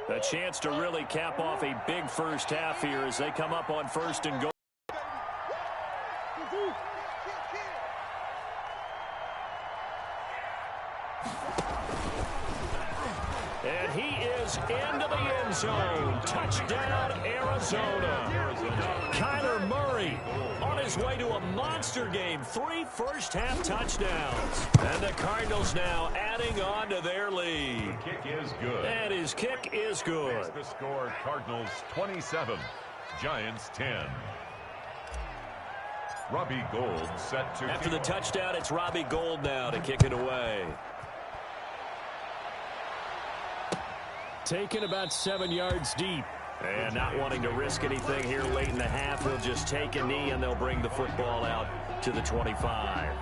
A chance to really cap off a big first half here as they come up on first and goal. And he is into the end zone. Touchdown, Arizona. Kyler Murray on his way to a monster game. 3 first-half touchdowns. And the Cardinals now adding on to their lead. The kick is good. And his kick is good. Makes the score Cardinals 27, Giants 10. Robbie Gould set to... After the touchdown, it's Robbie Gould now to kick it away. Taken about 7 yards deep. And not wanting to risk anything here late in the half, he'll just take a knee and they'll bring the football out to the 25.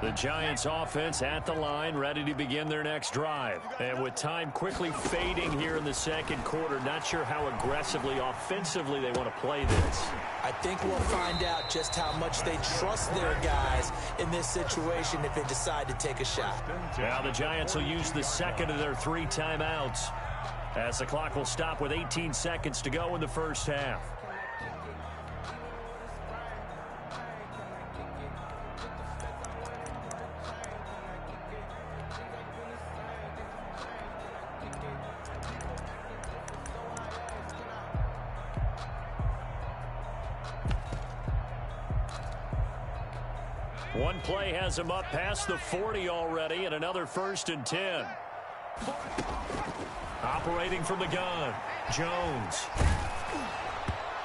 The Giants offense at the line, ready to begin their next drive. And with time quickly fading here in the second quarter, not sure how aggressively, offensively they want to play this. I think we'll find out just how much they trust their guys in this situation if they decide to take a shot. Now the Giants will use the second of their 3 timeouts as the clock will stop with 18 seconds to go in the first half. One play has him up past the 40 already, and another 1st and 10. Operating from the gun, Jones.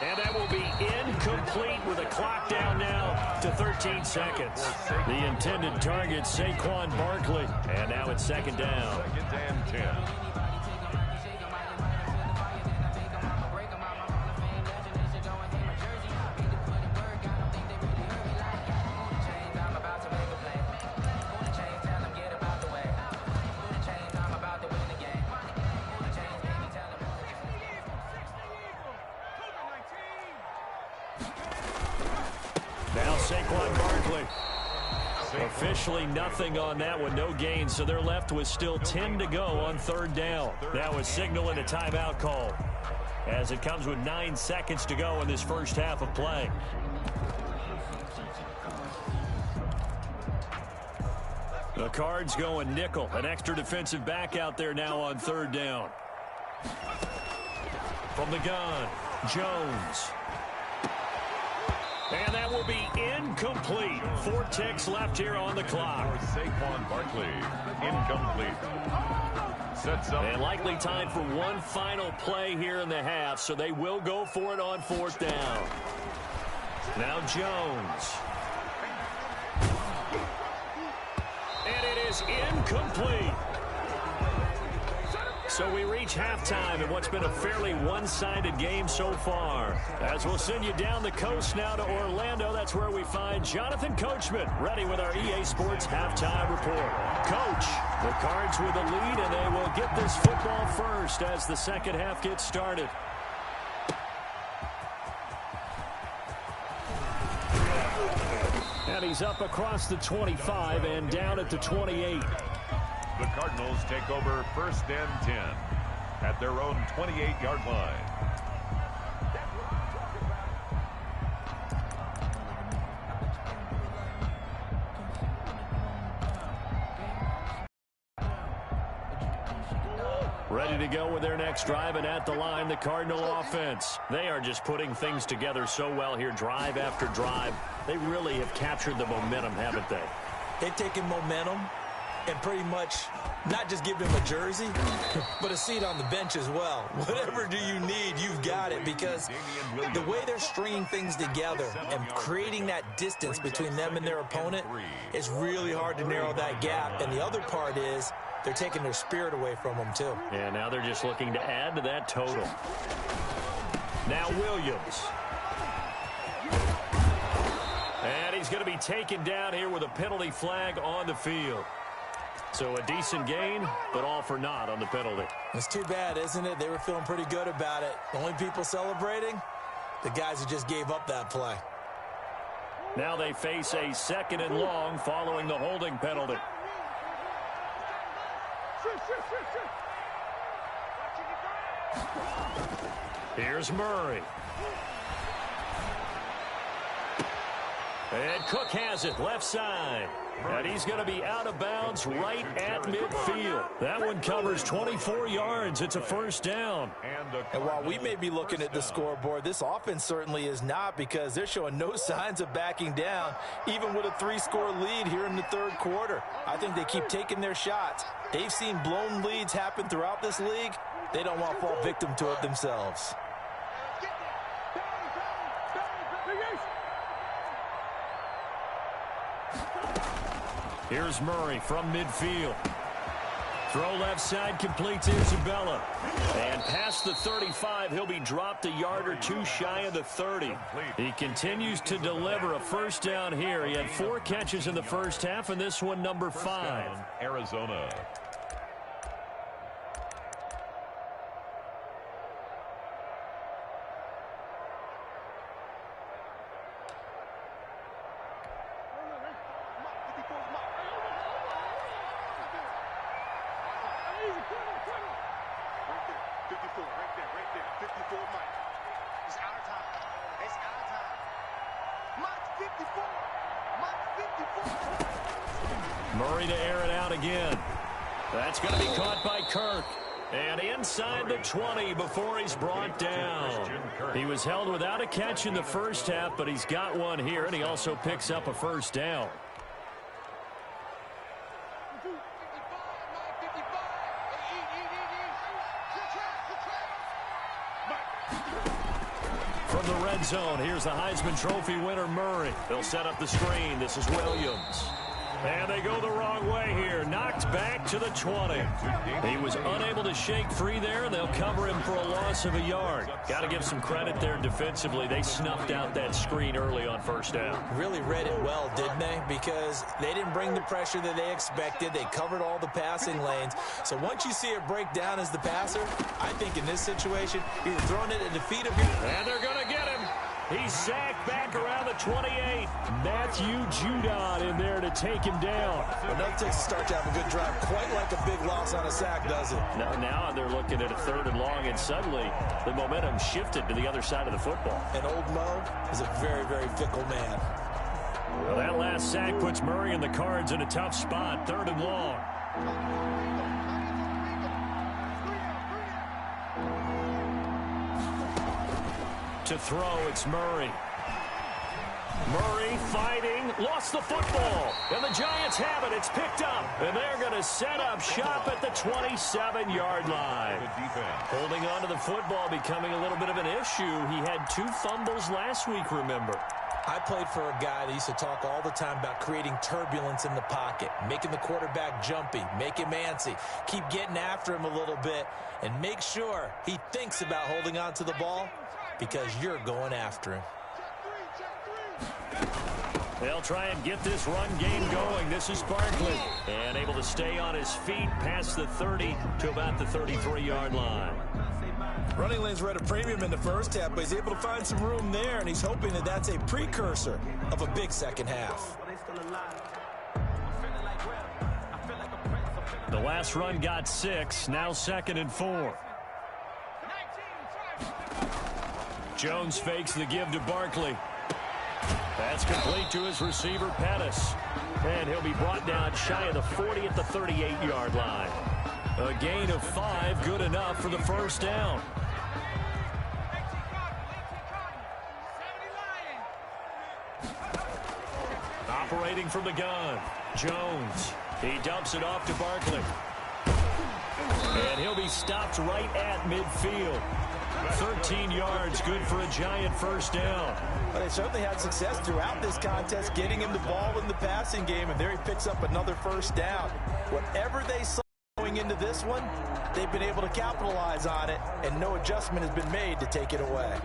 And that will be incomplete with a clock down now to 13 seconds. The intended target, Saquon Barkley. And now it's 2nd down. 2nd and 10. Saquon Barkley. Officially nothing on that one, no gain, so they're left with still 10 to go on 3rd down. Now a signal and a timeout call as it comes with 9 seconds to go in this first half of play. The Cards going nickel, an extra defensive back out there now on 3rd down. From the gun, Jones. And that will be incomplete. 4 ticks left here on the clock. Saquon Barkley, incomplete. Sets up. And likely time for one final play here in the half, so they will go for it on 4th down. Now Jones. And it is incomplete. So we reach halftime in what's been a fairly one-sided game so far. As we'll send you down the coast now to Orlando, that's where we find Jonathan Coachman, ready with our EA Sports Halftime Report. Coach, the Cards with the lead, and they will get this football first as the second half gets started. And he's up across the 25 and down at the 28. The Cardinals take over 1st and 10 at their own 28-yard line. Ready to go with their next drive, and at the line, the Cardinal offense. They are just putting things together so well here, drive after drive. They really have captured the momentum, haven't they? They've taken momentum and pretty much not just give them a jersey, but a seat on the bench as well. Whatever do you need, you've got it, because the way they're stringing things together and creating that distance between them and their opponent, it's really hard to narrow that gap. And the other part is they're taking their spirit away from them, too. And now they're just looking to add to that total. Now Williams. And he's going to be taken down here with a penalty flag on the field. So a decent gain, but all for naught on the penalty. It's too bad, isn't it? They were feeling pretty good about it. The only people celebrating, the guys who just gave up that play. Now they face a 2nd and long following the holding penalty. Here's Murray. And Cook has it left side. And he's going to be out of bounds right at midfield. That one covers 24 yards. It's a first down. And while we may be looking at the scoreboard, this offense certainly is not, because they're showing no signs of backing down, even with a 3-score lead here in the 3rd quarter. I think they keep taking their shots. They've seen blown leads happen throughout this league. They don't want to fall victim to it themselves. Here's Murray from midfield. Throw left side, completes Isabella. And past the 35, he'll be dropped a yard or two shy of the 30. He continues to deliver a first down here. He had 4 catches in the first half, and this one number 5. Arizona. Murray to air it out again. That's going to be caught by Kirk. And inside the 20 before he's brought down. He was held without a catch in the first half, but he's got one here, and he also picks up a first down. From the red zone, here's the Heisman Trophy winner, Murray. They'll set up the screen. This is Williams. And they go the wrong way here. Knocked back to the 20. He was unable to shake free there. They'll cover him for a loss of a yard. Got to give some credit there defensively. They snuffed out that screen early on first down. Really read it well, didn't they? Because they didn't bring the pressure that they expected. They covered all the passing lanes. So once you see it break down as the passer, I think in this situation, you're throwing it at the feet of your... And they're going to get him. He's sacked back around the 28. Matthew Judon in there to take him down. Well, that takes a start to have a good drive. Quite like a big loss on a sack, does it? Now they're looking at a 3rd and long, and suddenly the momentum shifted to the other side of the football. And old Mo is a very, very fickle man. Well, that last sack puts Murray and the Cards in a tough spot. 3rd and long. To throw, it's Murray. Murray fighting, lost the football. And the Giants have it. It's picked up. And they're going to set up shop at the 27-yard line. Holding on to the football becoming a little bit of an issue. He had 2 fumbles last week, remember. I played for a guy that used to talk all the time about creating turbulence in the pocket, making the quarterback jumpy, make him antsy, keep getting after him a little bit, and make sure he thinks about holding on to the ball, because you're going after him. They'll try and get this run game going. This is Barkley. And able to stay on his feet past the 30 to about the 33-yard line. Running lanes were at a premium in the first half, but he's able to find some room there, and he's hoping that that's a precursor of a big second half. The last run got 6. Now 2nd and 4. Jones fakes the give to Barkley. That's complete to his receiver, Pettis. And he'll be brought down shy of the 40 at the 38-yard line. A gain of 5, good enough for the first down. Operating from the gun, Jones. He dumps it off to Barkley. And he'll be stopped right at midfield. 13 yards, good for a Giant first down. Well, they certainly had success throughout this contest, getting him the ball in the passing game, and there he picks up another first down. Whatever they saw going into this one, they've been able to capitalize on it, and no adjustment has been made to take it away.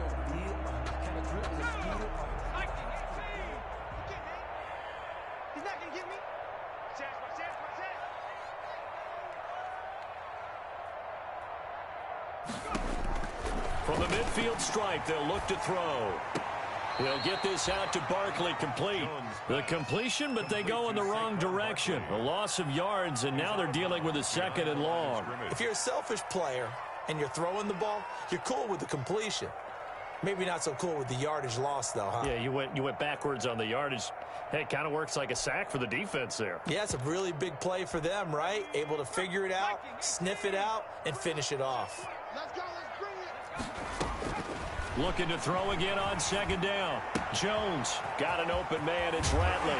From the midfield stripe, they'll look to throw. They'll get this out to Barkley, complete. The completion, but they go in the wrong direction. A loss of yards, and now they're dealing with a 2nd and long. If you're a selfish player and you're throwing the ball, you're cool with the completion. Maybe not so cool with the yardage loss, though, huh? Yeah, you went backwards on the yardage. Hey, it kind of works like a sack for the defense there. Yeah, it's a really big play for them, right? Able to figure it out, sniff it out, and finish it off. Let's go, let's bring it. Looking to throw again on 2nd down. Jones got an open man. It's Ratley.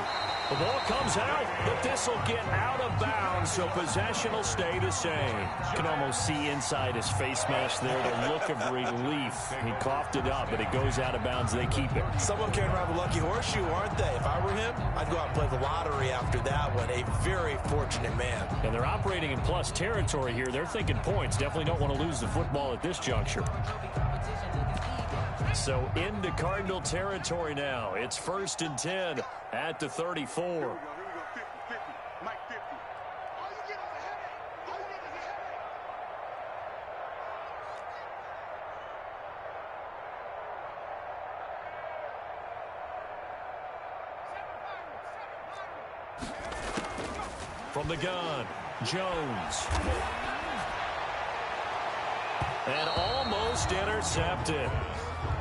The ball comes out, but this will get out of bounds, so possession will stay the same. You can almost see inside his face mask there the look of relief. He coughed it up, but it goes out of bounds. They keep it. Someone carrying around a lucky horseshoe, aren't they? If I were him, I'd go out and play the lottery after that one. A very fortunate man. And they're operating in plus territory here. They're thinking points. Definitely don't want to lose the football at this juncture. So into Cardinal territory now. It's 1st and 10 at the 34. Here we go, 50, 50. Mike 50. All you get is a headache. All you get is a headache. From the gun, Jones. And almost intercepted.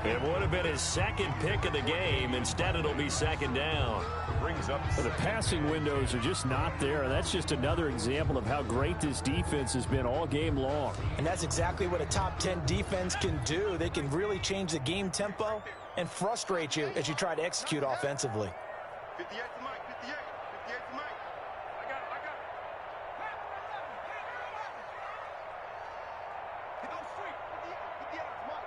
It would have been his 2nd pick of the game. Instead, it'll be 2nd down. Brings up The passing windows are just not there. And that's just another example of how great this defense has been all game long. And that's exactly what a top 10 defense can do. They can really change the game tempo and frustrate you as you try to execute offensively. 58 to Mike, 58. 58 to Mike. I got it. Hit those street. 58 to Mike.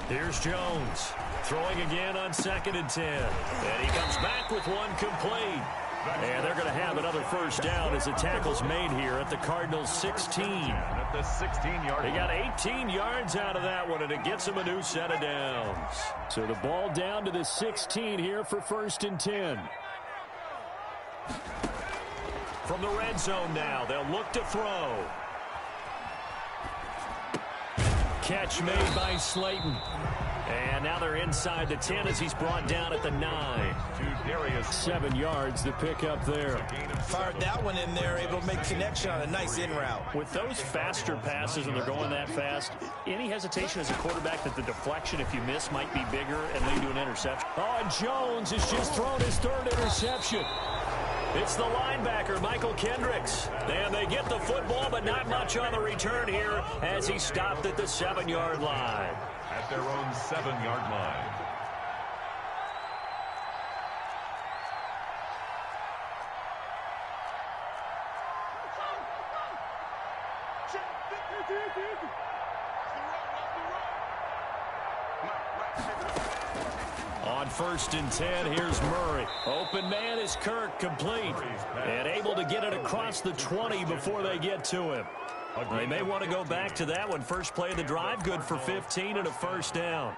Here's Jones throwing again on 2nd and 10. And he comes back with one complete. And they're going to have another 1st down as the tackle's made here at the Cardinals' 16. at the 16-yard line. They got 18 yards out of that one, and it gets them a new set of downs. So the ball down to the 16 here for 1st and 10. From the red zone now, they'll look to throw. Catch made by Slayton. And now they're inside the 10 as he's brought down at the 9. To Darius. 7 yards to pick up there. Fired that one in there, able to make connection on a nice in route. With those faster passes when they're going that fast, any hesitation as a quarterback that the deflection, if you miss, might be bigger and lead to an interception. Oh, and Jones has just thrown his 3rd interception. It's the linebacker, Michael Kendricks. And they get the football, but not much on the return here as he stopped at the 7-yard line. At their own 7-yard line. On 1st and 10, here's Murray. Open man is Kirk, complete. And able to get it across the 20 before they get to him. They may want to go back to that one. First play of the drive, good for 15 and a 1st down.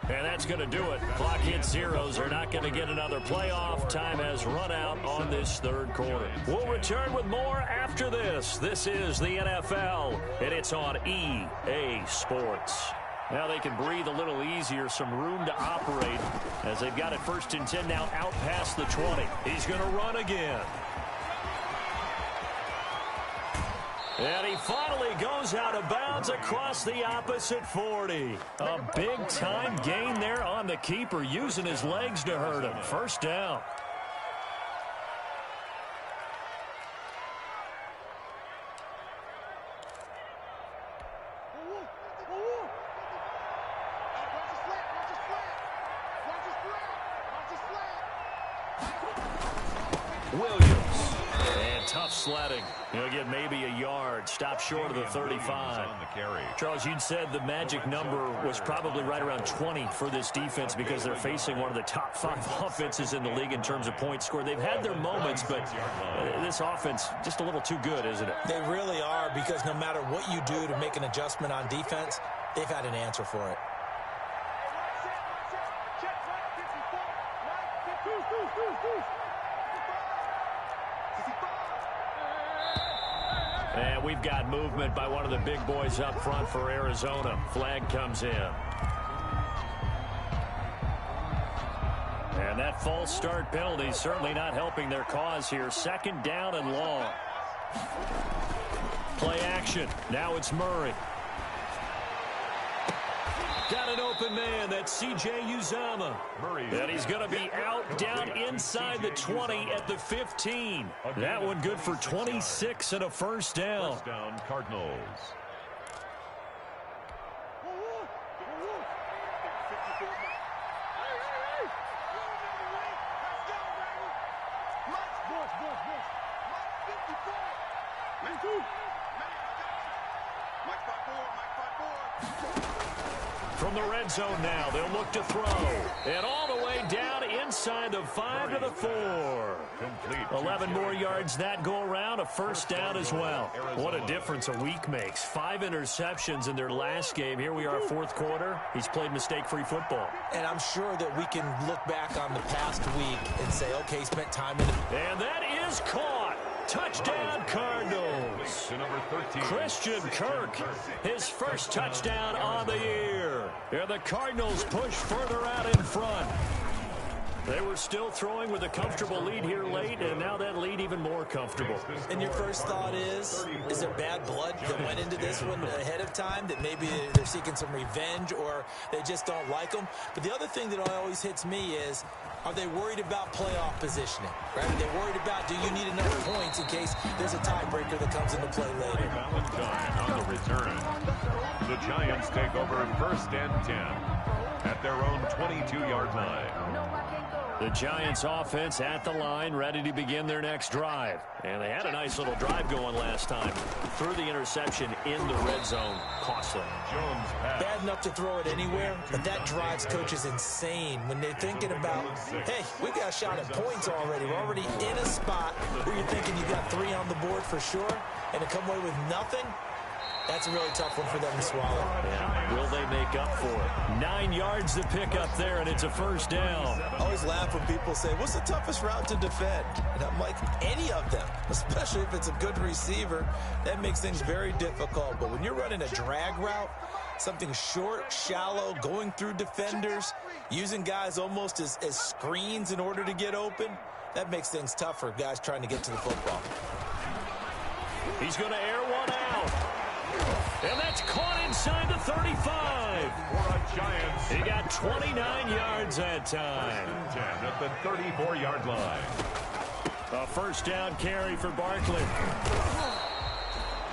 And that's going to do it. Clock hits zeros. They're not going to get another playoff. Time has run out on this 3rd quarter. We'll return with more after this. This is the NFL, and it's on EA Sports. Now they can breathe a little easier, some room to operate as they've got it 1st and 10 now out past the 20. He's going to run again. And he finally goes out of bounds across the opposite 40. A big-time gain there on the keeper, using his legs to hurt him. 1st down. Williams. And tough sledding. He'll get maybe a yard. Stop short of the 35. On the carry. Charles, you'd said the magic number was probably right around 20 for this defense because they're facing one of the top 5 offenses in the league in terms of points scored. They've had their moments, but this offense just a little too good, isn't it? They really are, because no matter what you do to make an adjustment on defense, they've had an answer for it. And we've got movement by one of the big boys up front for Arizona. Flag comes in. And that false start penalty certainly not helping their cause here. Second down and long. Play action. Now it's Murray. Got an open man. That's C.J. Uzomah. And he's going to be out down inside the 20 at the 15. That one good for 26 and a first down. First down, Cardinals. From the red zone now, they'll look to throw. And all the way down inside the 5 to the 4. 11 more yards that go around, a first down as well. What a difference a week makes. 5 interceptions in their last game. Here we are, fourth quarter. He's played mistake-free football. And I'm sure that we can look back on the past week and say, okay, spent time in the... And that is caught. Touchdown, Cardinals. Christian Kirk, his first touchdown on the year. And the Cardinals push further out in front. They were still throwing with a comfortable lead here late, and now that lead even more comfortable. And your first thought is there bad blood that went into this one ahead of time, that maybe they're seeking some revenge or they just don't like them? But the other thing that always hits me is, are they worried about playoff positioning? Right? Are they worried about, do you need enough points in case there's a tiebreaker that comes into play later? Valentine on the return. The Giants take over first and 10 at their own 22-yard line. The Giants offense at the line, ready to begin their next drive. And they had a nice little drive going last time. Threw the interception in the red zone. Costly. Jones pass. Bad enough to throw it anywhere, but that drives coaches insane when they're thinking about, hey, we got a shot at points already. We're already in a spot where you're thinking you got 3 on the board for sure, and to come away with nothing, that's a really tough one for them to swallow. Yeah. Will they make up for it? 9 yards to pick up there, and it's a first down. I always laugh when people say, what's the toughest route to defend? And I'm like, any of them, especially if it's a good receiver. That makes things very difficult. But when you're running a drag route, something short, shallow, going through defenders, using guys almost as screens in order to get open, that makes things tough for guys trying to get to the football. He's going to air one out. And that's caught inside the 35. For a Giants. He got 29 yards that time. 10 at the 34-yard line. A first down carry for Barkley.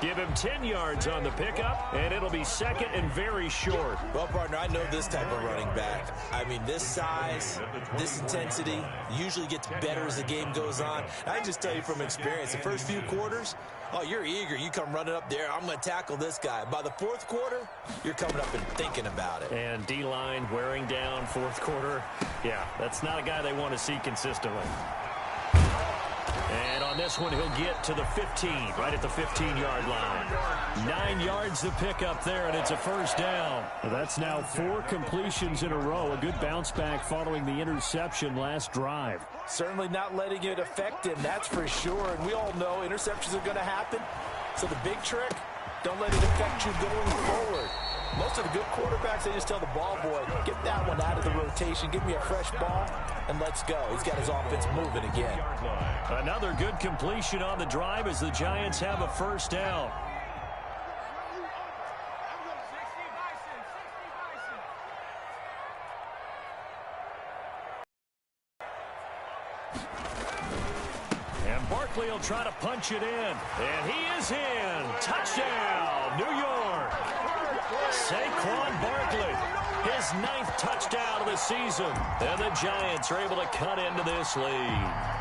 Give him 10 yards on the pickup, and it'll be second and very short. Well, partner, I know this type of running back. I mean, this size, this intensity usually gets better as the game goes on. I can just tell you from experience, the first few quarters, oh, you're eager. You come running up there, I'm going to tackle this guy. By the fourth quarter, you're coming up and thinking about it. And D-line wearing down fourth quarter. Yeah, that's not a guy they want to see consistently. And on this one, he'll get to the 15, right at the 15-yard line. 9 yards to pick up there, and it's a first down. Well, that's now 4 completions in a row. A good bounce back following the interception last drive. Certainly not letting it affect him, that's for sure. And we all know interceptions are going to happen. So the big trick, don't let it affect you going forward. Most of the good quarterbacks, they just tell the ball boy, get that one out of the rotation, give me a fresh ball, and let's go. He's got his offense moving again. Another good completion on the drive as the Giants have a first down. And Barkley will try to punch it in. And he is in. Touchdown, New York. Saquon Barkley, his 9th touchdown of the season. And the Giants are able to cut into this lead.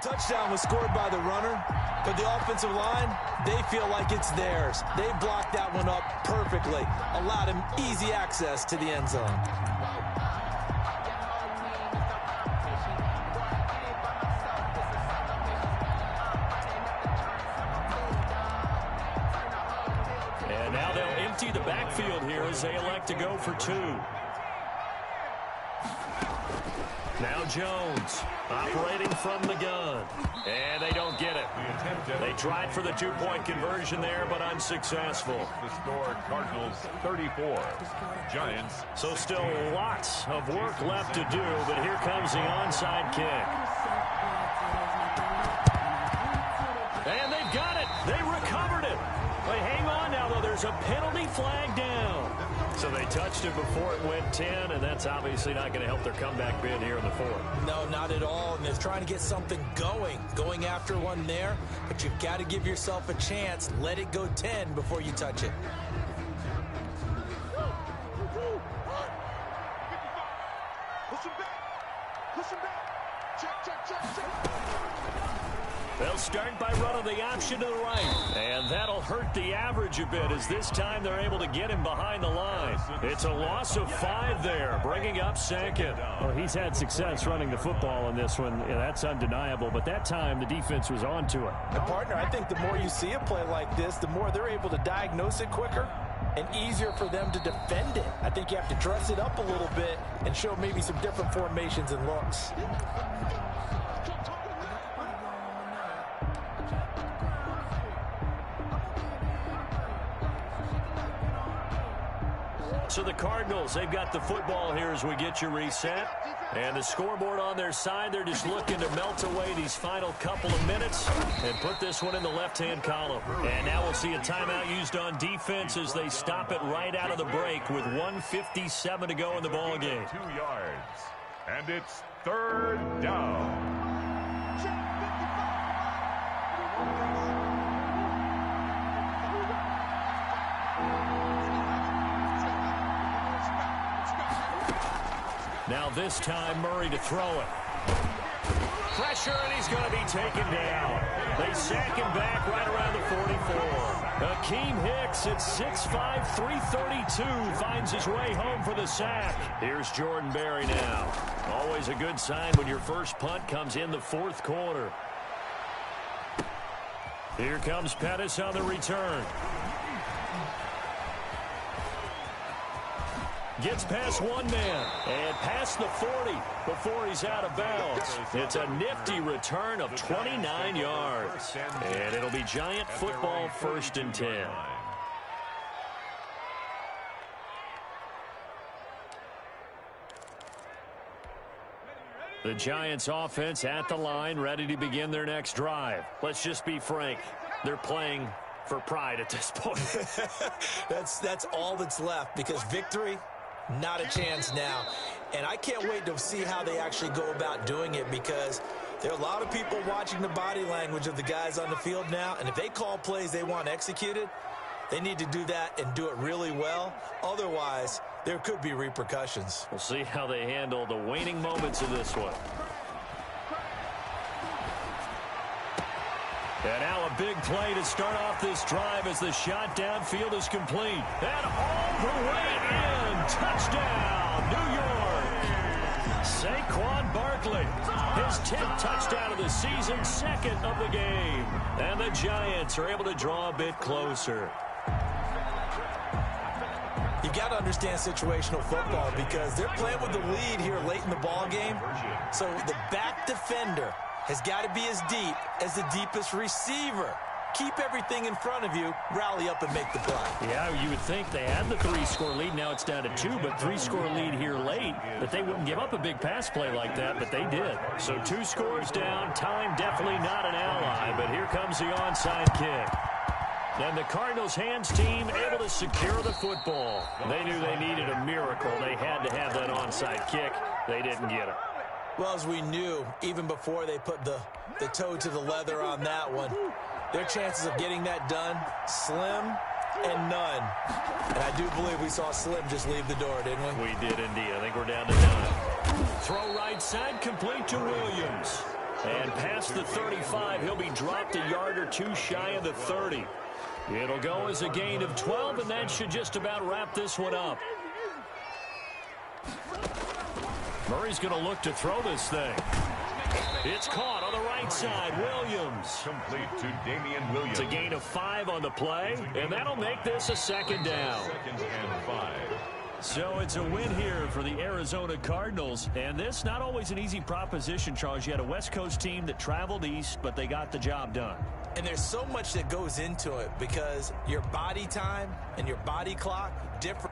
touchdown was scored by the runner, but the offensive line, they feel like it's theirs. They blocked that one up perfectly, allowed him easy access to the end zone. And now they'll empty the backfield here as they elect to go for 2. Now Jones operating from the gun. And they don't get it. They tried for the 2-point conversion there, but unsuccessful. The score, Cardinals 34, Giants. So still lots of work left to do, but here comes the onside kick. And they've got it. They recovered it. But hang on now, though. There's a penalty flag down. So they touched it before it went 10, and that's obviously not going to help their comeback bid here in the 4th. No, not at all. And they're trying to get something going after one there. But you've got to give yourself a chance. Let it go 10 before you touch it. Push him back. Push him back. Check. They'll start by running the option to the right. And that'll hurt the average a bit as this time they're able to get him behind the line. It's a loss of 5 there, bringing up 2nd. Well, he's had success running the football in this one. Yeah, that's undeniable. But that time, the defense was on to it. And partner, I think the more you see a play like this, the more they're able to diagnose it quicker and easier for them to defend it. I think you have to dress it up a little bit and show maybe some different formations and looks. So the Cardinals, they've got the football here as we get you reset. And the scoreboard on their side, they're just looking to melt away these final couple of minutes and put this one in the left-hand column. And now we'll see a timeout used on defense as they stop it right out of the break with 1:57 to go in the ballgame. 2 yards. And it's 3rd down. Now this time, Murray to throw it. Pressure, and he's going to be taken down. They sack him back right around the 44. Akeem Hicks at 6'5", 332 finds his way home for the sack. Here's Jordan Berry now. Always a good sign when your first punt comes in the 4th quarter. Here comes Pettis on the return. Gets past one man and past the 40 before he's out of bounds. It's a nifty return of 29 yards. And it'll be Giant football 1st and 10. The Giants offense at the line, ready to begin their next drive. Let's just be frank. They're playing for pride at this point. That's all that's left, because victory, not a chance now. And I can't wait to see how they actually go about doing it, because there are a lot of people watching the body language of the guys on the field now, and if they call plays they want executed, they need to do that and do it really well. Otherwise, there could be repercussions. We'll see how they handle the waning moments of this one. And now a big play to start off this drive as the shot downfield is complete. And all the way in. Touchdown, New York. Saquon Barkley. His 10th touchdown of the season, 2nd of the game. And the Giants are able to draw a bit closer. You got to understand situational football, because they're playing with the lead here late in the ball game. So the back defender has got to be as deep as the deepest receiver. Keep everything in front of you, rally up and make the play. Yeah, you would think they had the 3-score lead. Now it's down to 2, but 3-score lead here late, that they wouldn't give up a big pass play like that, but they did. So 2 scores down, time definitely not an ally, but here comes the onside kick. And the Cardinals' hands team able to secure the football. They knew they needed a miracle. They had to have that onside kick. They didn't get it. Well, as we knew, even before they put the toe to the leather on that one, their chances of getting that done, slim and none. And I do believe we saw Slim just leave the door, didn't we? We did indeed. I think we're down to 9. Throw right side, complete to Williams. And past the 35, he'll be dropped a yard or two shy of the 30. It'll go as a gain of 12, and that should just about wrap this one up. Murray's going to look to throw this thing. It's caught on the right side. Williams. Complete to Damian Williams. It's a gain of 5 on the play, and that'll make this a second down. 2nd and 5. So it's a win here for the Arizona Cardinals. And this not always an easy proposition, Charles. You had a West Coast team that traveled east, but they got the job done. And there's so much that goes into it because your body time and your body clock differ.